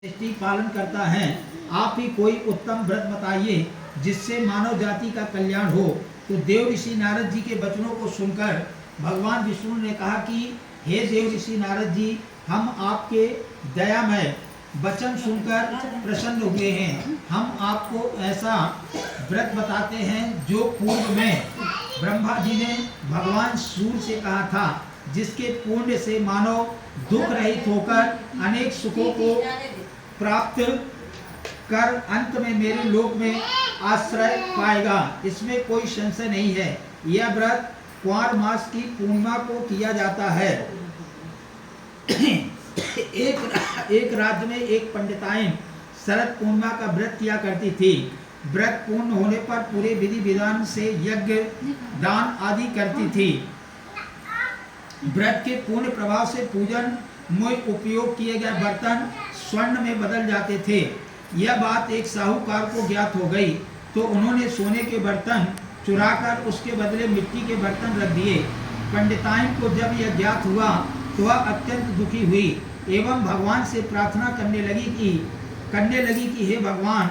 सृष्टि पालन करता है। आप ही कोई उत्तम व्रत बताइए जिससे मानव जाति का कल्याण हो। तो देव ऋषि नारद जी के वचनों को सुनकर भगवान विष्णु ने कहा कि हे देव ऋषि नारद जी, हम आपके दयामय वचन सुनकर प्रसन्न हुए हैं। हम आपको ऐसा व्रत बताते हैं जो पूर्व में ब्रह्मा जी ने भगवान सूर्य से कहा था, जिसके पुण्य से मानव दुख रहित होकर अनेक सुखों को प्राप्त कर अंत में मेरे लोक में आश्रय पाएगा। इसमें कोई संशय नहीं है। यह व्रत कुंवर मास की पूर्णिमा को किया जाता है। एक राज्य में एक पंडिताइन शरद पूर्णिमा का व्रत किया करती थी। व्रत पूर्ण होने पर पूरे विधि विधान से यज्ञ दान आदि करती थी। व्रत के पूर्ण प्रभाव से पूजन में उपयोग किए गए बर्तन स्वर्ण में बदल जाते थे। यह बात एक साहूकार को ज्ञात हो गई, तो उन्होंने सोने के बर्तन चुराकर उसके बदले मिट्टी के बर्तन रख दिए। पंडिताइन को जब यह ज्ञात हुआ तो वह अत्यंत दुखी हुई एवं भगवान से प्रार्थना करने लगी कि हे भगवान,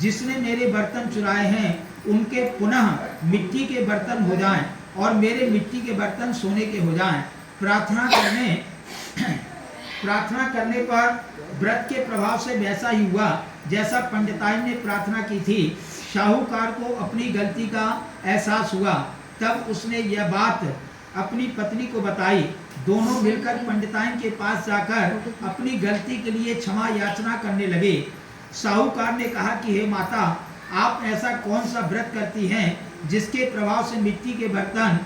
जिसने मेरे बर्तन चुराए हैं उनके पुनः मिट्टी के बर्तन हो जाएं और मेरे मिट्टी के बर्तन सोने के हो जाएं। प्रार्थना करने पर व्रत के प्रभाव से वैसा ही हुआ जैसा पंडिताइन ने प्रार्थना की थी। साहूकार को अपनी गलती का एहसास हुआ। तब उसने यह बात अपनी पत्नी को बताई। दोनों मिलकर पंडिताइन के पास जाकर अपनी गलती के लिए क्षमा याचना करने लगे। साहूकार ने कहा कि हे माता, आप ऐसा कौन सा व्रत करती हैं जिसके प्रभाव से मिट्टी के बर्तन